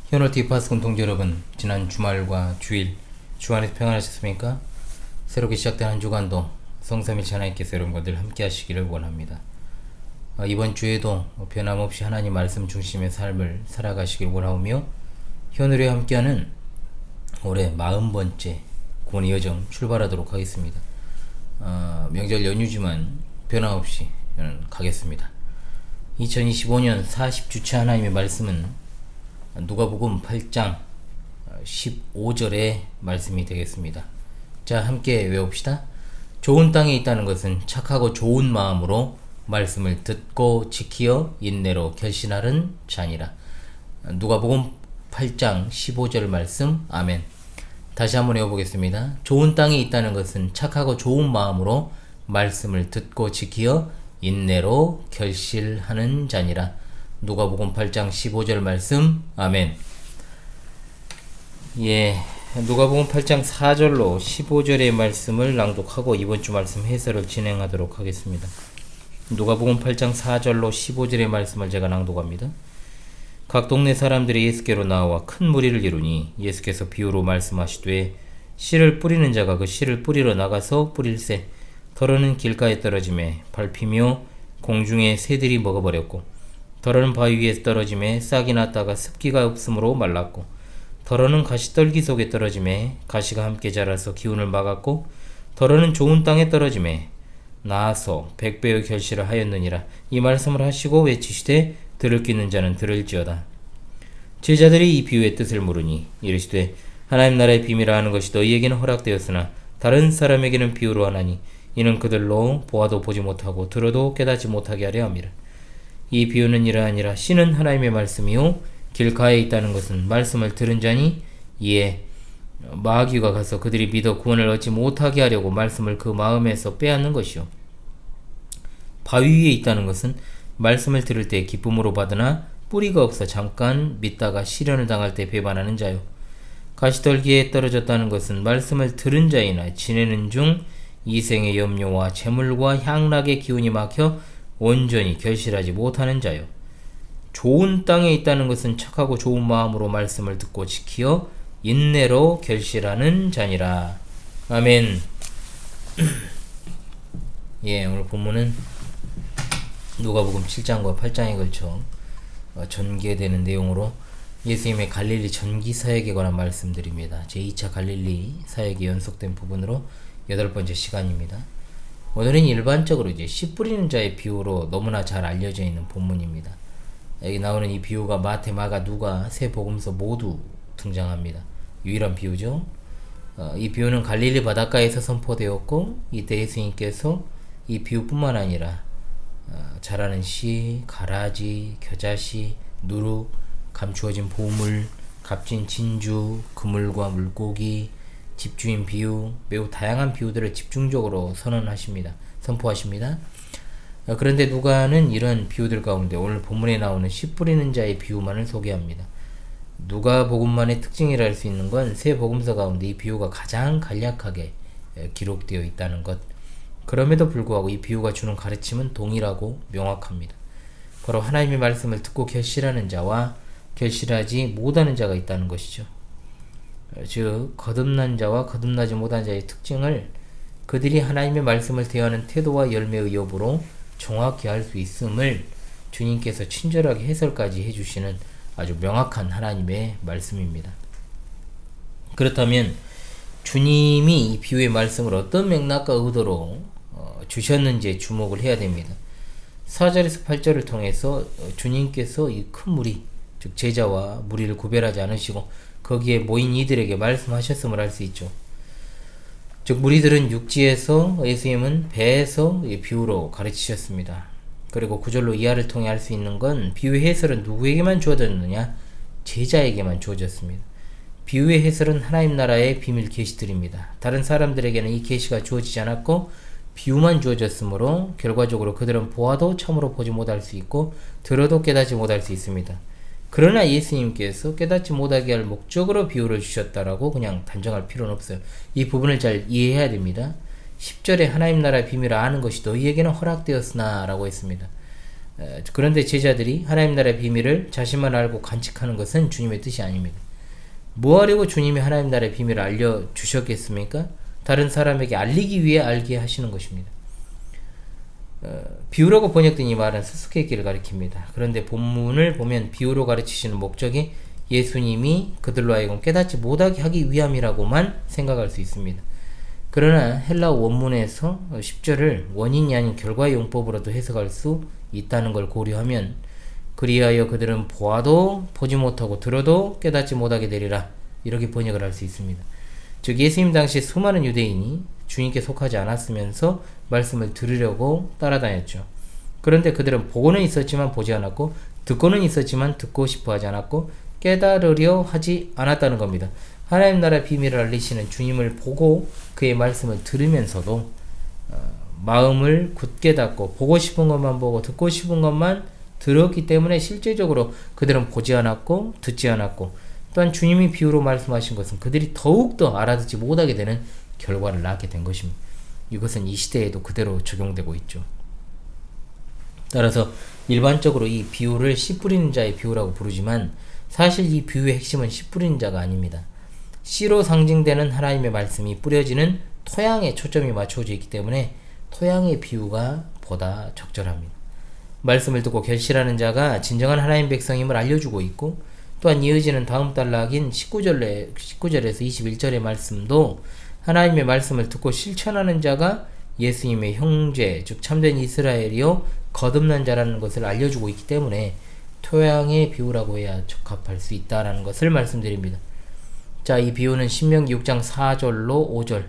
현월티 파스콘 동지 여러분, 지난 주말과 주일 주안에서 평안하셨습니까? 새롭게 시작된 한 주간도 성삼일체 하나님께서 여러분과 늘 함께 하시기를 원합니다. 이번 주에도 변함없이 하나님 말씀 중심의 삶을 살아가시길 원하오며, 현월에 함께하는 올해 40번째 구원의 여정 출발하도록 하겠습니다. 명절 연휴지만 변함없이 저는 가겠습니다. 2025년 40주차 하나님의 말씀은 누가복음 8장 15절의 말씀이 되겠습니다. 자, 함께 외웁시다. 좋은 땅에 있다는 것은 착하고 좋은 마음으로 말씀을 듣고 지키어 인내로 결신하는 자니라. 누가복음 8장 15절 말씀. 아멘. 다시 한번 외워보겠습니다. 좋은 땅에 있다는 것은 착하고 좋은 마음으로 말씀을 듣고 지키어 인내로 결실하는 자니라. 누가복음 8장 15절 말씀. 아멘. 누가복음 8장 4절로 15절의 말씀을 낭독하고 이번 주 말씀 해설을 진행하도록 하겠습니다. 누가복음 8장 4절로 15절의 말씀을 제가 낭독합니다. 각 동네 사람들이 예수께로 나와 큰 무리를 이루니 예수께서 비유로 말씀하시되, 씨를 뿌리는 자가 그 씨를 뿌리러 나가서 뿌릴새 더러는 길가에 떨어지매 밟히며 공중의 새들이 먹어버렸고, 더러는 바위 위에 떨어지매 싹이 났다가 습기가 없으므로 말랐고, 더러는 가시떨기 속에 떨어지매 가시가 함께 자라서 기운을 막았고, 더러는 좋은 땅에 떨어지매 나아서 백배의 결실을 하였느니라. 이 말씀을 하시고 외치시되, 들을 끼는 자는 들을지어다. 제자들이 이 비유의 뜻을 물으니 이르시되, 하나님 나라의 비밀을 아는 것이 너희에게는 허락되었으나 다른 사람에게는 비유로 하나니, 이는 그들로 보아도 보지 못하고 들어도 깨닫지 못하게 하려 함이라. 이 비유는 이러하니라. 씨는 하나님의 말씀이요 길가에 있다는 것은 말씀을 들은 자니, 이에 마귀가 가서 그들이 믿어 구원을 얻지 못하게 하려고 말씀을 그 마음에서 빼앗는 것이요, 바위 위에 있다는 것은 말씀을 들을 때 기쁨으로 받으나 뿌리가 없어 잠깐 믿다가 시련을 당할 때 배반하는 자요, 가시떨기에 떨어졌다는 것은 말씀을 들은 자이나 지내는 중 이생의 염려와 재물과 향락의 기운이 막혀 온전히 결실하지 못하는 자요, 좋은 땅에 있다는 것은 착하고 좋은 마음으로 말씀을 듣고 지키어 인내로 결실하는 자니라. 아멘. 오늘 본문은 누가복음 7장과 8장에 걸쳐 전개되는 내용으로 예수님의 갈릴리 전기 사역에 관한 말씀드립니다. 제2차 갈릴리 사역이 연속된 부분으로 8번째 시간입니다. 오늘은 일반적으로 씨 뿌리는 자의 비유로 너무나 잘 알려져 있는 본문입니다. 여기 나오는 이 비유가 마태, 마가, 누가 세 복음서 모두 등장합니다. 유일한 비유죠. 이 비유는 갈릴리 바닷가에서 선포되었고, 이때 예수님께서 이 비유뿐만 아니라 자라는 씨, 가라지, 겨자씨, 누룩, 감추어진 보물, 값진 진주, 그물과 물고기, 집주인 비유, 매우 다양한 비유들을 집중적으로 선포하십니다. 그런데 누가는 이런 비유들 가운데 오늘 본문에 나오는 씨 뿌리는 자의 비유만을 소개합니다. 누가복음만의 특징이라 할 수 있는 건 세 복음서 가운데 이 비유가 가장 간략하게 기록되어 있다는 것. 그럼에도 불구하고 이 비유가 주는 가르침은 동일하고 명확합니다. 바로 하나님의 말씀을 듣고 결실하는 자와 결실하지 못하는 자가 있다는 것이죠. 즉, 거듭난 자와 거듭나지 못한 자의 특징을 그들이 하나님의 말씀을 대하는 태도와 열매의 여부로 정확히 알 수 있음을 주님께서 친절하게 해설까지 해주시는 아주 명확한 하나님의 말씀입니다. 그렇다면 주님이 이 비유의 말씀을 어떤 맥락과 의도로 주셨는지에 주목을 해야 됩니다. 4절에서 8절을 통해서 주님께서 이 큰 무리, 즉 제자와 무리를 구별하지 않으시고 거기에 모인 이들에게 말씀하셨음을 알 수 있죠. 즉, 무리들은 육지에서, 예수님은 배에서 비유로 가르치셨습니다. 그리고 구절로 이하를 통해 알 수 있는 건 비유의 해설은 누구에게만 주어졌느냐? 제자에게만 주어졌습니다. 비유의 해설은 하나님 나라의 비밀 계시들입니다. 다른 사람들에게는 이 계시가 주어지지 않았고 비유만 주어졌으므로 결과적으로 그들은 보아도 참으로 보지 못할 수 있고 들어도 깨닫지 못할 수 있습니다. 그러나 예수님께서 깨닫지 못하게 할 목적으로 비유를 주셨다라고 그냥 단정할 필요는 없어요. 이 부분을 잘 이해해야 됩니다. 10절에 하나님 나라의 비밀을 아는 것이 너희에게는 허락되었으나 라고 했습니다. 그런데 제자들이 하나님 나라의 비밀을 자신만 알고 간직하는 것은 주님의 뜻이 아닙니다. 뭐 하려고 주님이 하나님 나라의 비밀을 알려주셨겠습니까? 다른 사람에게 알리기 위해 알게 하시는 것입니다. 비유라고 번역된 이 말은 수수께끼를 가리킵니다. 그런데 본문을 보면 비유로 가르치시는 목적이 예수님이 그들로 하여금 깨닫지 못하게 하기 위함이라고만 생각할 수 있습니다. 그러나 헬라 원문에서 10절을 원인이 아닌 결과의 용법으로도 해석할 수 있다는 걸 고려하면 그리하여 그들은 보아도 보지 못하고 들어도 깨닫지 못하게 되리라, 이렇게 번역을 할 수 있습니다. 즉 예수님 당시 수많은 유대인이 주님께 속하지 않았으면서 말씀을 들으려고 따라다녔죠. 그런데 그들은 보고는 있었지만 보지 않았고 듣고는 있었지만 듣고 싶어 하지 않았고 깨달으려 하지 않았다는 겁니다. 하나님 나라 비밀을 알리시는 주님을 보고 그의 말씀을 들으면서도 마음을 굳게 닫고 보고 싶은 것만 보고 듣고 싶은 것만 들었기 때문에 실제적으로 그들은 보지 않았고 듣지 않았고, 또한 주님이 비유로 말씀하신 것은 그들이 더욱더 알아듣지 못하게 되는 결과를 낳게 된 것입니다. 이것은 이 시대에도 그대로 적용되고 있죠. 따라서 일반적으로 이 비유를 씨 뿌리는 자의 비유라고 부르지만 사실 이 비유의 핵심은 씨 뿌리는 자가 아닙니다. 씨로 상징되는 하나님의 말씀이 뿌려지는 토양에 초점이 맞춰져 있기 때문에 토양의 비유가 보다 적절합니다. 말씀을 듣고 결실하는 자가 진정한 하나님 백성임을 알려주고 있고, 또한 이어지는 다음 단락인 19절에서 21절의 말씀도 하나님의 말씀을 듣고 실천하는 자가 예수님의 형제, 즉 참된 이스라엘이요 거듭난 자라는 것을 알려주고 있기 때문에 토양의 비유라고 해야 적합할 수 있다는 것을 말씀드립니다. 자, 이 비유는 신명기 6장 4절로 5절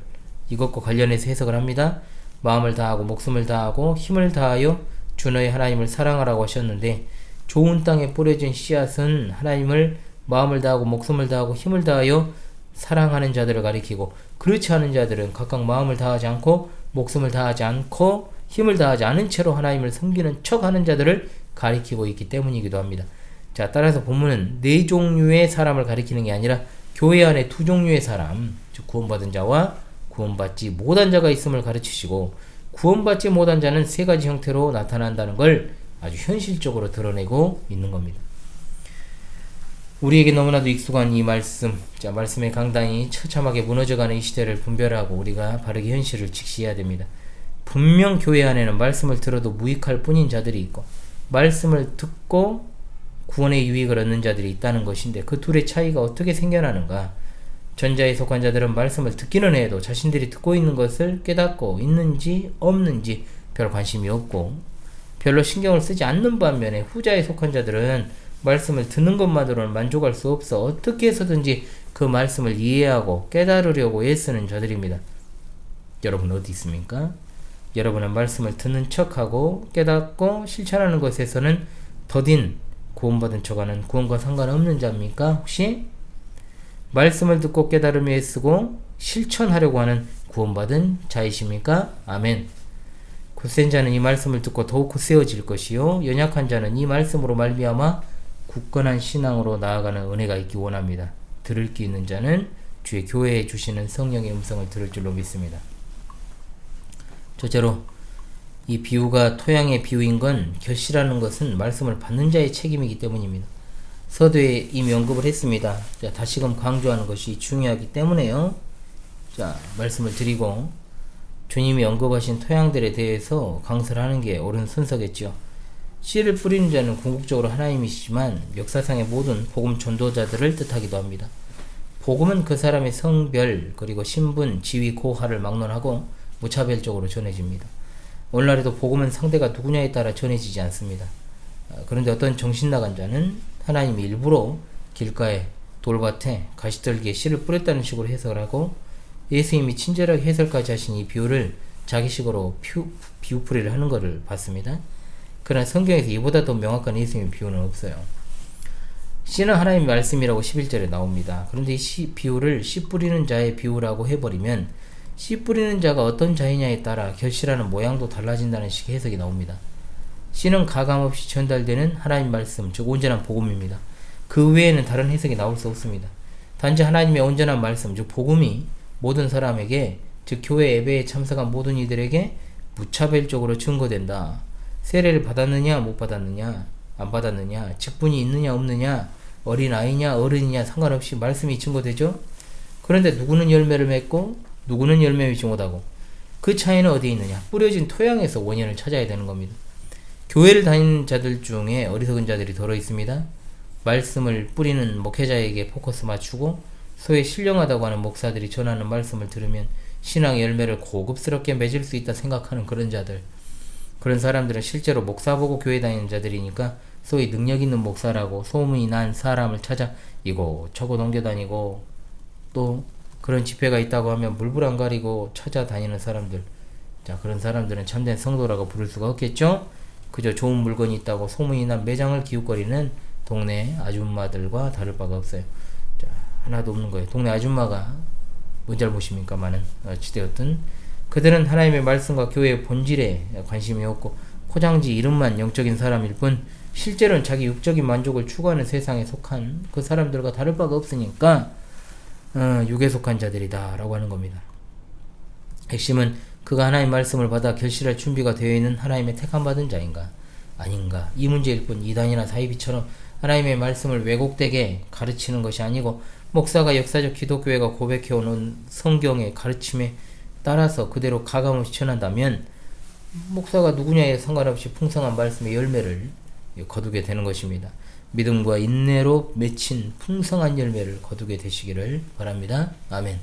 이것과 관련해서 해석을 합니다. 마음을 다하고 목숨을 다하고 힘을 다하여 주 너의 하나님을 사랑하라고 하셨는데, 좋은 땅에 뿌려진 씨앗은 하나님을 마음을 다하고 목숨을 다하고 힘을 다하여 사랑하는 자들을 가리키고, 그렇지 않은 자들은 각각 마음을 다하지 않고 목숨을 다하지 않고 힘을 다하지 않은 채로 하나님을 섬기는 척하는 자들을 가리키고 있기 때문이기도 합니다. 자, 따라서 본문은 네 종류의 사람을 가리키는 게 아니라 교회 안에 두 종류의 사람, 즉 구원받은 자와 구원받지 못한 자가 있음을 가르치시고, 구원받지 못한 자는 세 가지 형태로 나타난다는 걸 아주 현실적으로 드러내고 있는 겁니다. 우리에게 너무나도 익숙한 이 말씀, 자, 말씀의 강단이 처참하게 무너져가는 이 시대를 분별하고 우리가 바르게 현실을 직시해야 됩니다. 분명 교회 안에는 말씀을 들어도 무익할 뿐인 자들이 있고, 말씀을 듣고 구원의 유익을 얻는 자들이 있다는 것인데, 그 둘의 차이가 어떻게 생겨나는가? 전자에 속한 자들은 말씀을 듣기는 해도 자신들이 듣고 있는 것을 깨닫고 있는지 없는지 별 관심이 없고 별로 신경을 쓰지 않는 반면에, 후자에 속한 자들은 말씀을 듣는 것만으로는 만족할 수 없어 어떻게 해서든지 그 말씀을 이해하고 깨달으려고 애쓰는 자들입니다. 여러분 어디 있습니까? 여러분은 말씀을 듣는 척하고 깨닫고 실천하는 것에서는 더딘 구원받은 척하는, 구원과 상관없는 자입니까? 혹시 말씀을 듣고 깨달으며 애쓰고 실천하려고 하는 구원받은 자이십니까? 아멘. 굳센 자는 이 말씀을 듣고 더욱 굳세어질 것이요 연약한 자는 이 말씀으로 말미암아 굳건한 신앙으로 나아가는 은혜가 있기 원합니다. 들을 귀 있는 자는 주의 교회에 주시는 성령의 음성을 들을 줄로 믿습니다. 첫째로, 이 비유가 토양의 비유인 건 결실하는 것은 말씀을 받는 자의 책임이기 때문입니다. 서두에 이미 언급을 했습니다. 자, 다시금 강조하는 것이 중요하기 때문에요. 자, 말씀을 드리고 주님이 언급하신 토양들에 대해서 강설을 하는 게 옳은 순서겠죠. 씨를 뿌리는 자는 궁극적으로 하나님이시지만 역사상의 모든 복음 전도자들을 뜻하기도 합니다. 복음은 그 사람의 성별, 그리고 신분, 지위, 고하를 막론하고 무차별적으로 전해집니다. 오늘날에도 복음은 상대가 누구냐에 따라 전해지지 않습니다. 그런데 어떤 정신나간 자는 하나님이 일부러 길가에, 돌밭에, 가시떨기에 씨를 뿌렸다는 식으로 해석을 하고, 예수님이 친절하게 해설까지 하신 이 비유를 자기식으로 비유풀이를 하는 것을 봤습니다. 그러나 성경에서 이보다 더 명확한 예수님의 비유는 없어요. 씨는 하나님의 말씀이라고 11절에 나옵니다. 그런데 이 비유를 씨 뿌리는 자의 비유라고 해버리면 씨 뿌리는 자가 어떤 자이냐에 따라 결실하는 모양도 달라진다는 식의 해석이 나옵니다. 씨는 가감없이 전달되는 하나님 말씀, 즉 온전한 복음입니다. 그 외에는 다른 해석이 나올 수 없습니다. 단지 하나님의 온전한 말씀, 즉 복음이 모든 사람에게, 즉 교회 예배에 참석한 모든 이들에게 무차별적으로 증거된다. 세례를 받았느냐 못 받았느냐 안 받았느냐, 직분이 있느냐 없느냐, 어린아이냐 어른이냐 상관없이 말씀이 증거되죠. 그런데 누구는 열매를 맺고 누구는 열매 맺지 못하고, 그 차이는 어디에 있느냐? 뿌려진 토양에서 원인을 찾아야 되는 겁니다. 교회를 다니는 자들 중에 어리석은 자들이 더러 있습니다. 말씀을 뿌리는 목회자에게 포커스 맞추고 소위 신령하다고 하는 목사들이 전하는 말씀을 들으면 신앙의 열매를 고급스럽게 맺을 수 있다 생각하는 그런 자들, 그런 사람들은 실제로 목사 보고 교회 다니는 자들이니까 소위 능력 있는 목사라고 소문이 난 사람을 찾아 이곳저곳 옮겨다니고, 또 그런 집회가 있다고 하면 물불 안 가리고 찾아다니는 사람들, 자, 그런 사람들은 참된 성도라고 부를 수가 없겠죠. 그저 좋은 물건이 있다고 소문이 난 매장을 기웃거리는 동네 아줌마들과 다를 바가 없어요. 자, 하나도 없는 거예요. 동네 아줌마가 뭔 잘못입니까? 많은 어찌되었든 그들은 하나님의 말씀과 교회의 본질에 관심이 없고 포장지 이름만 영적인 사람일 뿐 실제로는 자기 육적인 만족을 추구하는 세상에 속한 그 사람들과 다를 바가 없으니까 육에 속한 자들이다 라고 하는 겁니다. 핵심은 그가 하나님의 말씀을 받아 결실할 준비가 되어 있는 하나님의 택함받은 자인가 아닌가, 이 문제일 뿐. 이단이나 사이비처럼 하나님의 말씀을 왜곡되게 가르치는 것이 아니고 목사가 역사적 기독교회가 고백해오는 성경의 가르침에 따라서 그대로 가감없이 전한다면 목사가 누구냐에 상관없이 풍성한 말씀의 열매를 거두게 되는 것입니다. 믿음과 인내로 맺힌 풍성한 열매를 거두게 되시기를 바랍니다. 아멘.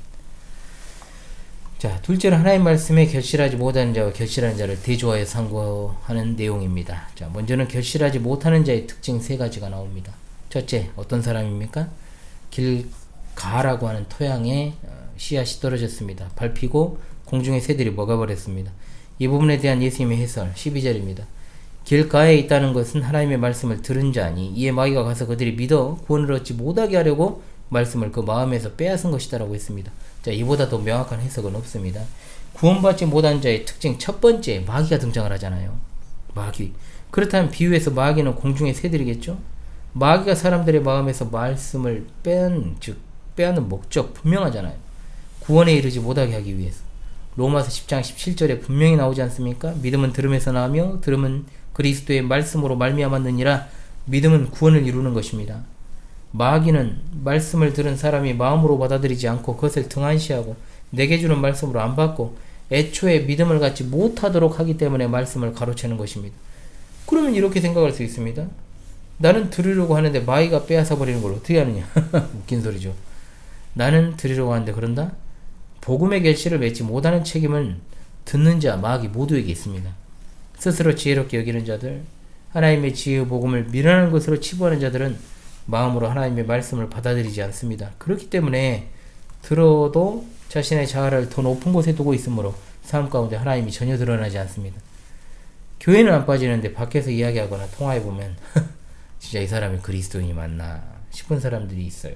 자, 둘째로 하나님 말씀에 결실하지 못하는 자와 결실하는 자를 대조하여 상고하는 내용입니다. 자, 먼저는 결실하지 못하는 자의 특징 세 가지가 나옵니다. 첫째, 어떤 사람입니까? 길가라고 하는 토양에 씨앗이 떨어졌습니다. 밟히고 공중의 새들이 먹어버렸습니다. 이 부분에 대한 예수님의 해설 12절입니다. 길가에 있다는 것은 하나님의 말씀을 들은 자니 이에 마귀가 가서 그들이 믿어 구원을 얻지 못하게 하려고 말씀을 그 마음에서 빼앗은 것이다라고 했습니다. 자, 이보다 더 명확한 해석은 없습니다. 구원받지 못한 자의 특징 첫 번째, 마귀가 등장을 하잖아요. 마귀. 그렇다면 비유에서 마귀는 공중의 새들이겠죠? 마귀가 사람들의 마음에서 말씀을 빼앗는 목적 분명하잖아요. 구원에 이르지 못하게 하기 위해서. 로마서 10장 17절에 분명히 나오지 않습니까? 믿음은 들음에서 나오며 들음은 그리스도의 말씀으로 말미암았느니라. 믿음은 구원을 이루는 것입니다. 마귀는 말씀을 들은 사람이 마음으로 받아들이지 않고 그것을 등한시하고 내게 주는 말씀으로 안 받고 애초에 믿음을 갖지 못하도록 하기 때문에 말씀을 가로채는 것입니다. 그러면 이렇게 생각할 수 있습니다. 나는 들으려고 하는데 마귀가 빼앗아 버리는 걸 어떻게 하느냐. 웃긴 소리죠. 나는 들으려고 하는데 그런다? 복음의 결실을 맺지 못하는 책임은 듣는 자, 마귀 모두에게 있습니다. 스스로 지혜롭게 여기는 자들, 하나님의 지혜의 복음을 미련한 것으로 치부하는 자들은 마음으로 하나님의 말씀을 받아들이지 않습니다. 그렇기 때문에 들어도 자신의 자아를 더 높은 곳에 두고 있으므로 삶 가운데 하나님이 전혀 드러나지 않습니다. 교회는 안 빠지는데 밖에서 이야기하거나 통화해보면 진짜 이 사람이 그리스도인이 맞나 싶은 사람들이 있어요.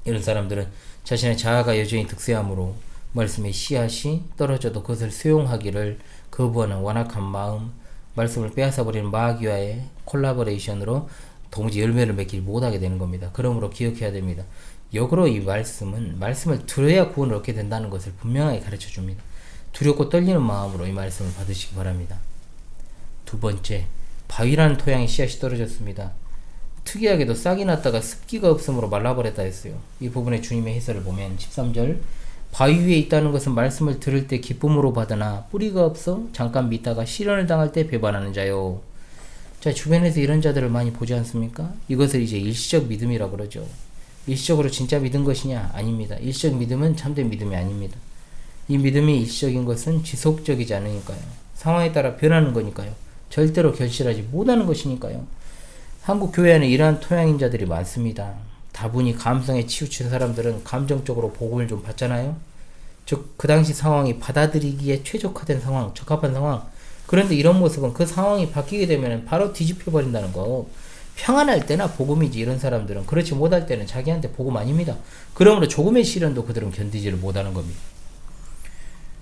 이런 사람들은 자신의 자아가 여전히 득세함으로 말씀의 씨앗이 떨어져도 그것을 수용하기를 거부하는 완악한 마음, 말씀을 빼앗아버리는 마귀와의 콜라보레이션으로 도무지 열매를 맺지 못하게 되는 겁니다. 그러므로 기억해야 됩니다. 역으로 이 말씀을 들어야 구원을 얻게 된다는 것을 분명하게 가르쳐 줍니다. 두렵고 떨리는 마음으로 이 말씀을 받으시기 바랍니다. 두 번째, 바위라는 토양에 씨앗이 떨어졌습니다. 특이하게도 싹이 났다가 습기가 없으므로 말라버렸다 했어요. 이 부분에 주님의 해설을 보면 13절, 바위 위에 있다는 것은 말씀을 들을 때 기쁨으로 받으나 뿌리가 없어 잠깐 믿다가 시련을 당할 때 배반하는 자요. 자, 주변에서 이런 자들을 많이 보지 않습니까? 이것을 이제 일시적 믿음이라고 그러죠. 일시적으로 진짜 믿은 것이냐? 아닙니다. 일시적 믿음은 참된 믿음이 아닙니다. 이 믿음이 일시적인 것은 지속적이지 않으니까요. 상황에 따라 변하는 거니까요. 절대로 결실하지 못하는 것이니까요. 한국 교회 안에 이러한 토양인 자들이 많습니다. 다분히 감성에 치우친 사람들은 감정적으로 복음을 좀 받잖아요. 즉, 그 당시 상황이 받아들이기에 최적화된 상황, 적합한 상황. 그런데 이런 모습은 그 상황이 바뀌게 되면 바로 뒤집혀 버린다는 거. 평안할 때나 복음이지 이런 사람들은. 그렇지 못할 때는 자기한테 복음 아닙니다. 그러므로 조금의 시련도 그들은 견디지를 못하는 겁니다.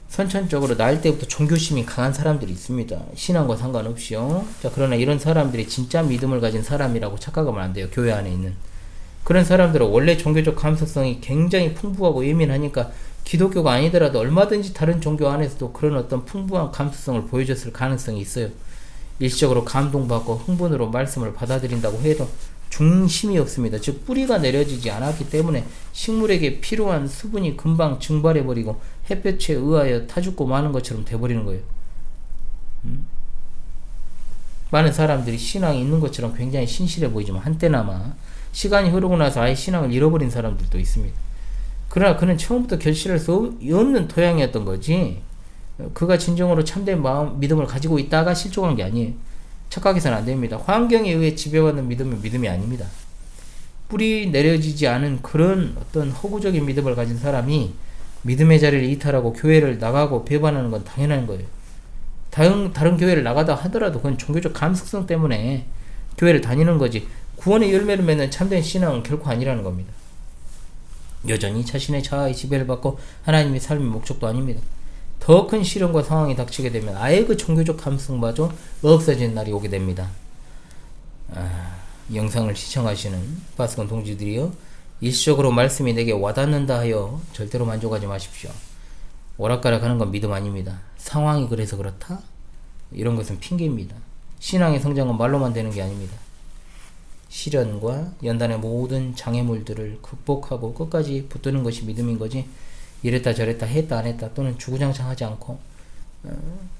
선천적으로 나일 때부터 종교심이 강한 사람들이 있습니다. 신앙과 상관없이요. 자, 그러나 이런 사람들이 진짜 믿음을 가진 사람이라고 착각하면 안 돼요. 교회 안에 있는. 그런 사람들은 원래 종교적 감수성이 굉장히 풍부하고 예민하니까 기독교가 아니더라도 얼마든지 다른 종교 안에서도 그런 어떤 풍부한 감수성을 보여줬을 가능성이 있어요. 일시적으로 감동받고 흥분으로 말씀을 받아들인다고 해도 중심이 없습니다. 즉 뿌리가 내려지지 않았기 때문에 식물에게 필요한 수분이 금방 증발해버리고 햇볕에 의하여 타죽고 마는 것처럼 돼버리는 거예요. 많은 사람들이 신앙이 있는 것처럼 굉장히 신실해 보이지만 한때나마 시간이 흐르고 나서 아예 신앙을 잃어버린 사람들도 있습니다. 그러나 그는 처음부터 결실할 수 없는 토양이었던 거지, 그가 진정으로 참된 마음, 믿음을 가지고 있다가 실족한 게 아니에요. 착각해서는 안 됩니다. 환경에 의해 지배받는 믿음은 믿음이 아닙니다. 뿌리 내려지지 않은 그런 어떤 허구적인 믿음을 가진 사람이 믿음의 자리를 이탈하고 교회를 나가고 배반하는 건 당연한 거예요. 다른 교회를 나가다 하더라도 그건 종교적 감수성 때문에 교회를 다니는 거지, 구원의 열매를 맺는 참된 신앙은 결코 아니라는 겁니다. 여전히 자신의 자아의 지배를 받고 하나님의 삶의 목적도 아닙니다. 더 큰 시련과 상황이 닥치게 되면 아예 그 종교적 감수성마저 없어지는 날이 오게 됩니다. 영상을 시청하시는 파스콘 동지들이여, 일시적으로 말씀이 내게 와닿는다 하여 절대로 만족하지 마십시오. 오락가락 하는 건 믿음 아닙니다. 상황이 그래서 그렇다? 이런 것은 핑계입니다. 신앙의 성장은 말로만 되는 게 아닙니다. 시련과 연단의 모든 장애물들을 극복하고 끝까지 붙드는 것이 믿음인 거지, 이랬다 저랬다 했다 안 했다 또는 주구장창하지 않고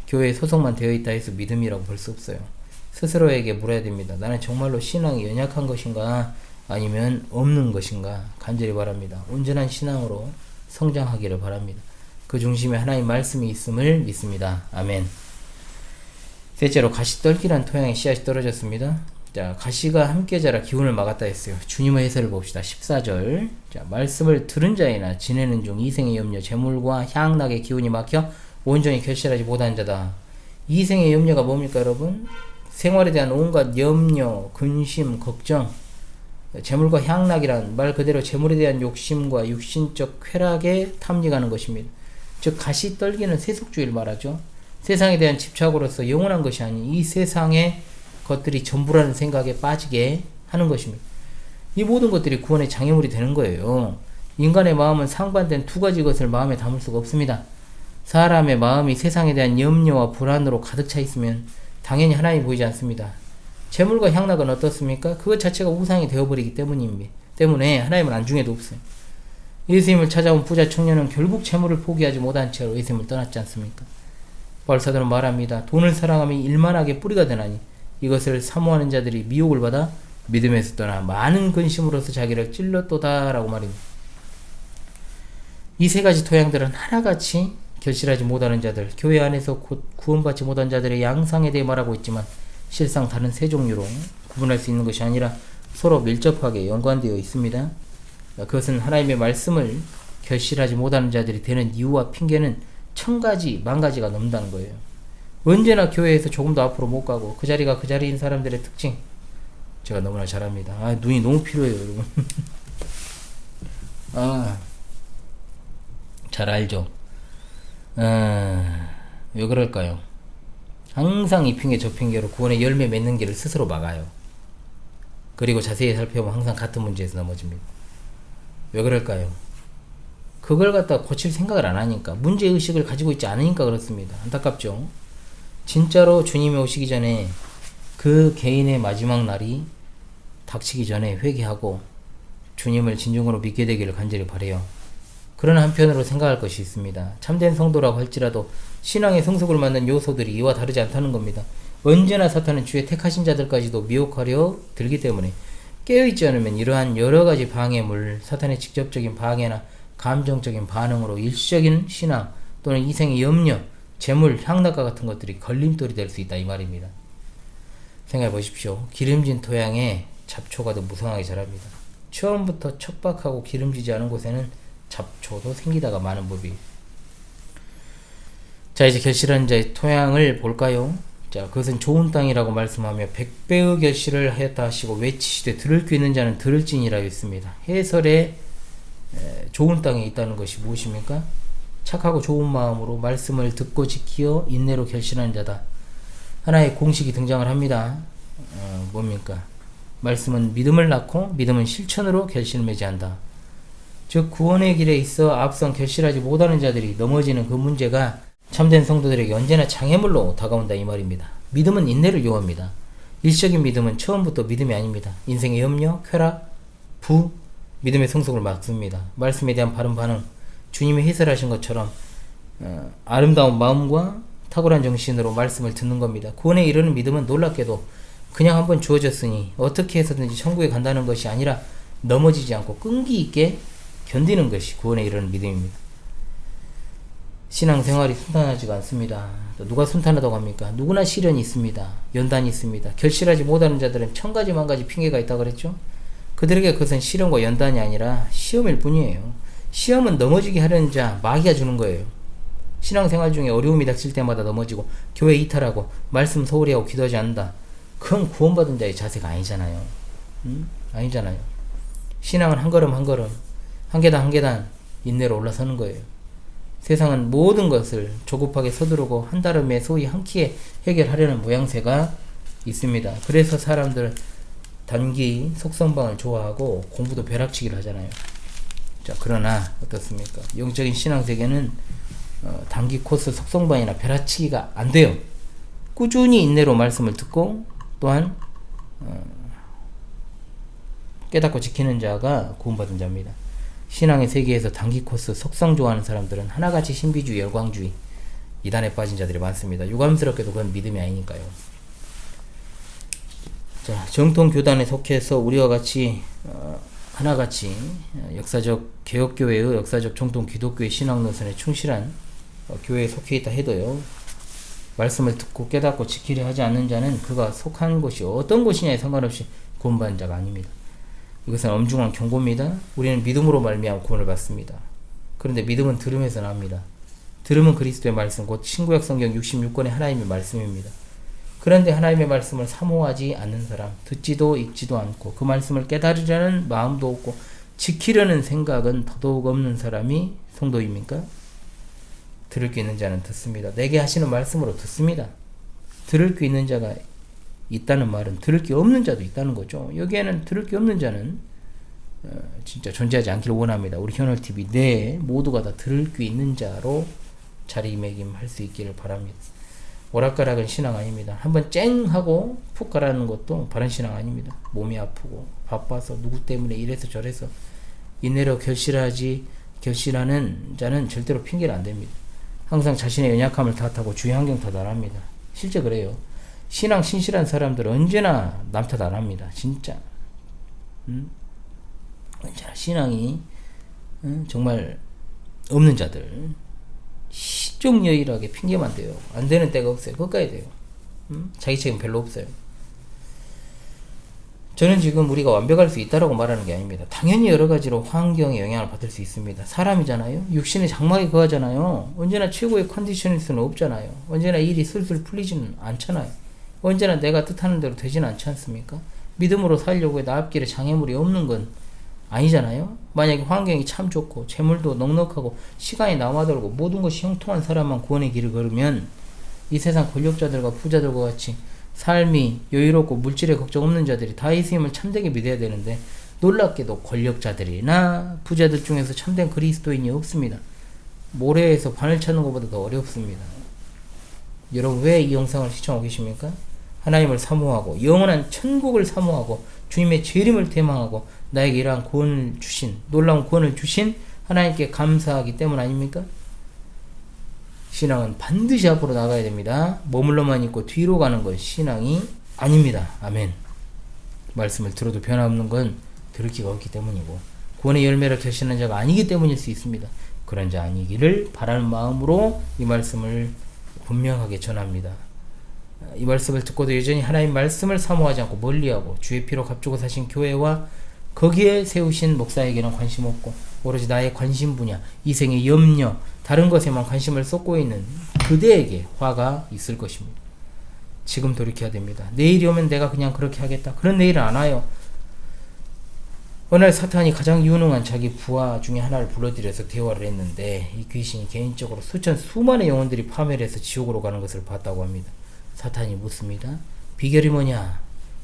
교회에 소속만 되어 있다 해서 믿음이라고 볼 수 없어요. 스스로에게 물어야 됩니다. 나는 정말로 신앙이 연약한 것인가 아니면 없는 것인가 간절히 바랍니다. 온전한 신앙으로 성장하기를 바랍니다. 그 중심에 하나님 말씀이 있음을 믿습니다. 아멘. 셋째로, 가시떨기란 토양에 씨앗이 떨어졌습니다. 자, 가시가 함께 자라 기운을 막았다 했어요. 주님의 해설을 봅시다. 14절. 자, 말씀을 들은 자이나 지내는 중 이생의 염려, 재물과 향락의 기운이 막혀 온전히 결실하지 못한 자다. 이생의 염려가 뭡니까, 여러분? 생활에 대한 온갖 염려, 근심, 걱정. 재물과 향락이란 말 그대로 재물에 대한 욕심과 육신적 쾌락에 탐닉하는 것입니다. 즉 가시떨기는 세속주의를 말하죠. 세상에 대한 집착으로서 영원한 것이 아닌 이 세상의 것들이 전부라는 생각에 빠지게 하는 것입니다. 이 모든 것들이 구원의 장애물이 되는 거예요. 인간의 마음은 상반된 두 가지 것을 마음에 담을 수가 없습니다. 사람의 마음이 세상에 대한 염려와 불안으로 가득 차 있으면 당연히 하나님이 보이지 않습니다. 재물과 향락은 어떻습니까? 그것 자체가 우상이 되어버리기 때문에 하나님은 안중에도 없어요. 예수님을 찾아온 부자 청년은 결국 재물을 포기하지 못한 채로 예수님을 떠났지 않습니까? 바울사도는 말합니다. 돈을 사랑함이 일만하게 뿌리가 되나니 이것을 사모하는 자들이 미혹을 받아 믿음에서 떠나 많은 근심으로서 자기를 찔렀도다 라고 말입니다. 이 세 가지 토양들은 하나같이 결실하지 못하는 자들, 교회 안에서 곧 구원받지 못한 자들의 양상에 대해 말하고 있지만 실상 다른 세 종류로 구분할 수 있는 것이 아니라 서로 밀접하게 연관되어 있습니다. 그것은 하나님의 말씀을 결실하지 못하는 자들이 되는 이유와 핑계는 1000가지, 10,000가지가 넘는다는 거예요. 언제나 교회에서 조금 더 앞으로 못 가고 그 자리가 그 자리인 사람들의 특징, 제가 너무나 잘 압니다. 눈이 너무 필요해요, 여러분. 잘 알죠. 왜 그럴까요? 항상 이 핑계 저 핑계로 구원의 열매 맺는 길을 스스로 막아요. 그리고 자세히 살펴보면 항상 같은 문제에서 넘어집니다. 왜 그럴까요? 그걸 갖다 고칠 생각을 안 하니까, 문제의식을 가지고 있지 않으니까 그렇습니다. 안타깝죠? 진짜로 주님이 오시기 전에 그 개인의 마지막 날이 닥치기 전에 회개하고 주님을 진정으로 믿게 되기를 간절히 바라요. 그러나 한편으로 생각할 것이 있습니다. 참된 성도라고 할지라도 신앙의 성숙을 맞는 요소들이 이와 다르지 않다는 겁니다. 언제나 사탄은 주의 택하신 자들까지도 미혹하려 들기 때문에 깨어있지 않으면 이러한 여러가지 방해물, 사탄의 직접적인 방해나 감정적인 반응으로 일시적인 신앙 또는 이생의 염려, 재물, 향락과 같은 것들이 걸림돌이 될 수 있다 이 말입니다. 생각해 보십시오. 기름진 토양에 잡초가 더 무성하게 자랍니다. 처음부터 척박하고 기름지지 않은 곳에는 잡초도 생기다가 마는 법이. 자, 이제 결실한 자의 토양을 볼까요? 자, 그것은 좋은 땅이라고 말씀하며 100배의 결실을 하였다 하시고 외치시되 들을 귀 있는 자는 들을지니라 했습니다. 해설에 좋은 땅에 있다는 것이 무엇입니까? 착하고 좋은 마음으로 말씀을 듣고 지키어 인내로 결실하는 자다. 하나의 공식이 등장을 합니다. 뭡니까? 말씀은 믿음을 낳고 믿음은 실천으로 결실을 맺어야 한다. 즉 구원의 길에 있어 앞선 결실하지 못하는 자들이 넘어지는 그 문제가 참된 성도들에게 언제나 장애물로 다가온다 이 말입니다. 믿음은 인내를 요합니다. 일시적인 믿음은 처음부터 믿음이 아닙니다. 인생의 염려, 쾌락, 부, 믿음의 성숙을 막습니다. 말씀에 대한 바른 반응, 주님이 해설하신 것처럼 아름다운 마음과 탁월한 정신으로 말씀을 듣는 겁니다. 구원에 이르는 믿음은 놀랍게도 그냥 한번 주어졌으니 어떻게 해서든지 천국에 간다는 것이 아니라 넘어지지 않고 끈기 있게 견디는 것이 구원에 이르는 믿음입니다. 신앙생활이 순탄하지가 않습니다. 누가 순탄하다고 합니까? 누구나 시련이 있습니다. 연단이 있습니다. 결실하지 못하는 자들은 천가지 만가지 핑계가 있다고 그랬죠? 그들에게 그것은 시련과 연단이 아니라 시험일 뿐이에요. 시험은 넘어지게 하려는 자, 마귀가 주는 거예요. 신앙생활 중에 어려움이 닥칠 때마다 넘어지고 교회 이탈하고 말씀 소홀히 하고 기도하지 않는다. 그건 구원받은 자의 자세가 아니잖아요. 아니잖아요. 신앙은 한 걸음 한 걸음, 한 계단 한 계단 인내로 올라서는 거예요. 세상은 모든 것을 조급하게 서두르고 한달음에 소위 한 끼에 해결하려는 모양새가 있습니다. 그래서 사람들 단기 속성방을 좋아하고 공부도 벼락치기를 하잖아요. 자, 그러나 어떻습니까? 영적인 신앙세계는 단기 코스 속성방이나 벼락치기가 안 돼요. 꾸준히 인내로 말씀을 듣고 또한 깨닫고 지키는 자가 구원받은 자입니다. 신앙의 세계에서 단기 코스 속성 좋아하는 사람들은 하나같이 신비주의, 열광주의, 이단에 빠진 자들이 많습니다. 유감스럽게도 그건 믿음이 아니니까요. 자, 정통 교단에 속해서 우리와 같이 하나같이 역사적 개혁교회의 역사적 정통 기독교의 신앙 노선에 충실한 교회에 속해 있다 해도요, 말씀을 듣고 깨닫고 지키려 하지 않는 자는 그가 속한 곳이 어떤 곳이냐에 상관없이 구원받은 자가 아닙니다. 이것은 엄중한 경고입니다. 우리는 믿음으로 말미암아 구원을 받습니다. 그런데 믿음은 들음에서 나옵니다. 들음은 그리스도의 말씀, 곧 신구약 성경 66권의 하나님의 말씀입니다. 그런데 하나님의 말씀을 사모하지 않는 사람, 듣지도 읽지도 않고 그 말씀을 깨달으려는 마음도 없고 지키려는 생각은 더더욱 없는 사람이 성도입니까? 들을 게 있는 자는 듣습니다. 내게 하시는 말씀으로 듣습니다. 들을 게 있는 자가 있다는 말은 들을 게 없는 자도 있다는 거죠. 여기에는 들을 게 없는 자는 진짜 존재하지 않기를 원합니다. 우리 현월TV 내 모두가 다 들을 게 있는 자로 자리매김할 수 있기를 바랍니다. 오락가락은 신앙 아닙니다. 한번 쨍 하고 푹 가라는 것도 바른 신앙 아닙니다. 몸이 아프고 바빠서 누구 때문에 이래서 저래서 인내로 결실하는 자는 절대로 핑계를 안 댑니다. 항상 자신의 연약함을 탓하고 주위 환경 탓 안 합니다. 실제 그래요. 신앙 신실한 사람들은 언제나 남 탓 안 합니다. 진짜. 언제나 신앙이 정말 없는 자들 시종여일하게 핑계만 대요. 안 되는 때가 없어요. 그까지 돼요. 자기 책임 별로 없어요. 저는 지금 우리가 완벽할 수 있다라고 말하는 게 아닙니다. 당연히 여러 가지로 환경에 영향을 받을 수 있습니다. 사람이잖아요. 육신의 장막에 거하잖아요. 언제나 최고의 컨디션일 수는 없잖아요. 언제나 일이 술술 풀리지는 않잖아요. 언제나 내가 뜻하는 대로 되지는 않지 않습니까? 믿음으로 살려고 해도 앞길에 장애물이 없는 건 아니잖아요. 만약에 환경이 참 좋고 재물도 넉넉하고 시간이 남아돌고 모든 것이 형통한 사람만 구원의 길을 걸으면 이 세상 권력자들과 부자들과 같이 삶이 여유롭고 물질에 걱정 없는 자들이 다 예수님을 참되게 믿어야 되는데 놀랍게도 권력자들이나 부자들 중에서 참된 그리스도인이 없습니다. 모래에서 바늘 찾는 것보다 더 어렵습니다. 여러분 왜 이 영상을 시청하고 계십니까? 하나님을 사모하고 영원한 천국을 사모하고 주님의 재림을 대망하고 나에게 이러한 구원을 주신, 놀라운 구원을 주신 하나님께 감사하기 때문 아닙니까? 신앙은 반드시 앞으로 나가야 됩니다. 머물러만 있고 뒤로 가는 건 신앙이 아닙니다. 아멘. 말씀을 들어도 변함없는 건 들을 기가 없기 때문이고 구원의 열매를 결실하는 자가 아니기 때문일 수 있습니다. 그런 자 아니기를 바라는 마음으로 이 말씀을 분명하게 전합니다. 이 말씀을 듣고도 여전히 하나님 말씀을 사모하지 않고 멀리하고 주의 피로 값주고 사신 교회와 거기에 세우신 목사에게는 관심 없고 오로지 나의 관심 분야, 이생의 염려, 다른 것에만 관심을 쏟고 있는 그대에게 화가 있을 것입니다. 지금 돌이켜야 됩니다. 내일이 오면 내가 그냥 그렇게 하겠다. 그런 내일은 안 와요. 어느 날 사탄이 가장 유능한 자기 부하 중에 하나를 불러들여서 대화를 했는데 이 귀신이 개인적으로 수많은 영혼들이 파멸해서 지옥으로 가는 것을 봤다고 합니다. 사탄이 묻습니다. 비결이 뭐냐?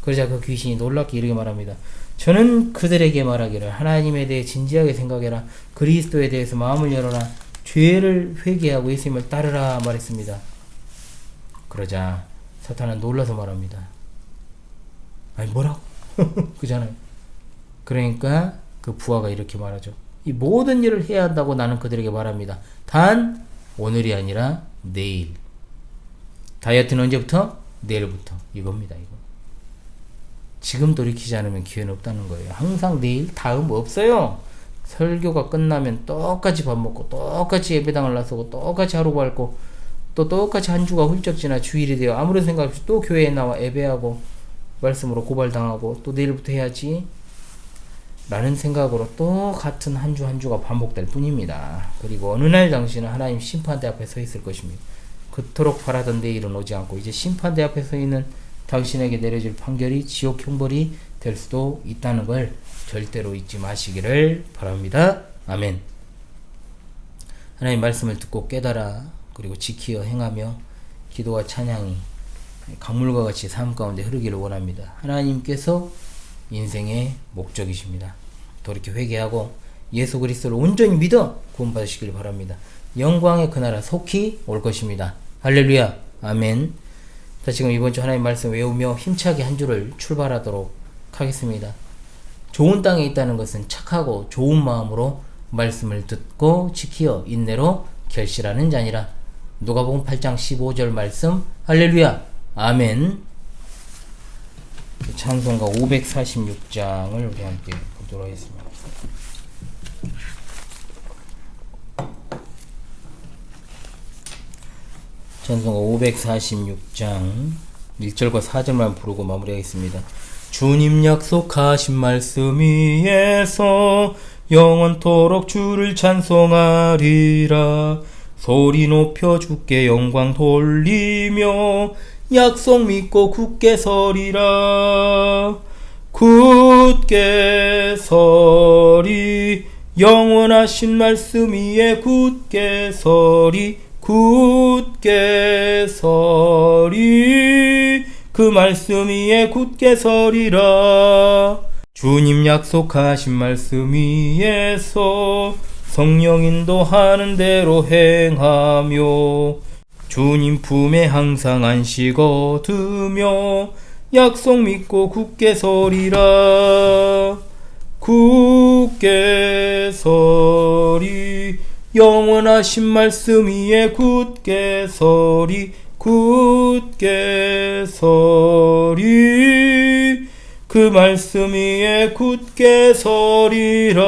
그러자 그 귀신이 놀랍게 이렇게 말합니다. 저는 그들에게 말하기를 하나님에 대해 진지하게 생각해라. 그리스도에 대해서 마음을 열어라. 죄를 회개하고 예수님을 따르라 말했습니다. 그러자 사탄은 놀라서 말합니다. 아니 뭐라고? 그잖아요. 그러니까 그 부하가 이렇게 말하죠. 이 모든 일을 해야 한다고 나는 그들에게 말합니다. 단 오늘이 아니라 내일. 다이어트는 언제부터? 내일부터. 이겁니다. 이거. 지금 돌이키지 않으면 기회는 없다는 거예요. 항상 내일, 다음 없어요. 설교가 끝나면 똑같이 밥 먹고 똑같이 예배당을 나서고 똑같이 하루 밟고 또 똑같이 한 주가 훌쩍 지나 주일이 되어 아무런 생각 없이 또 교회에 나와 예배하고 말씀으로 고발당하고 또 내일부터 해야지 라는 생각으로 또 같은 한 주 한 주가 반복될 뿐입니다. 그리고 어느 날 당신은 하나님 심판대 앞에 서 있을 것입니다. 그토록 바라던 내일은 오지 않고 이제 심판대 앞에 서 있는 당신에게 내려질 판결이 지옥 형벌이 될 수도 있다는 걸 절대로 잊지 마시기를 바랍니다. 아멘. 하나님 말씀을 듣고 깨달아 그리고 지키어 행하며 기도와 찬양이 강물과 같이 삶 가운데 흐르기를 원합니다. 하나님께서 인생의 목적이십니다. 돌이켜 회개하고 예수 그리스도를 온전히 믿어 구원받으시길 바랍니다. 영광의 그 나라 속히 올 것입니다. 할렐루야. 아멘. 다시금 이번 주 하나님 말씀 외우며 힘차게 한 주를 출발하도록 하겠습니다. 좋은 땅에 있다는 것은 착하고 좋은 마음으로 말씀을 듣고 지키어 인내로 결실하는 자니라. 누가복음 8장 15절 말씀. 할렐루야. 아멘. 찬송가 546장을 우리 함께 보도록 하겠습니다. 찬송가 546장 1절과 4절만 부르고 마무리하겠습니다. 주님 약속하신 말씀 위에서 영원토록 주를 찬송하리라. 소리 높여 주께 영광 돌리며 약속 믿고 굳게 서리라. 굳게 서리 영원하신 말씀 위에 굳게 서리. 굳게 서리 그 말씀 위에 굳게 서리라. 주님 약속하신 말씀 위에서 성령 인도하는 대로 행하며 주님 품에 항상 안식 얻으며 약속 믿고 굳게 서리라. 굳게 서리 영원하신 말씀 위에 굳게 서리. 굳게 서리 그 말씀 위에 굳게 서리라.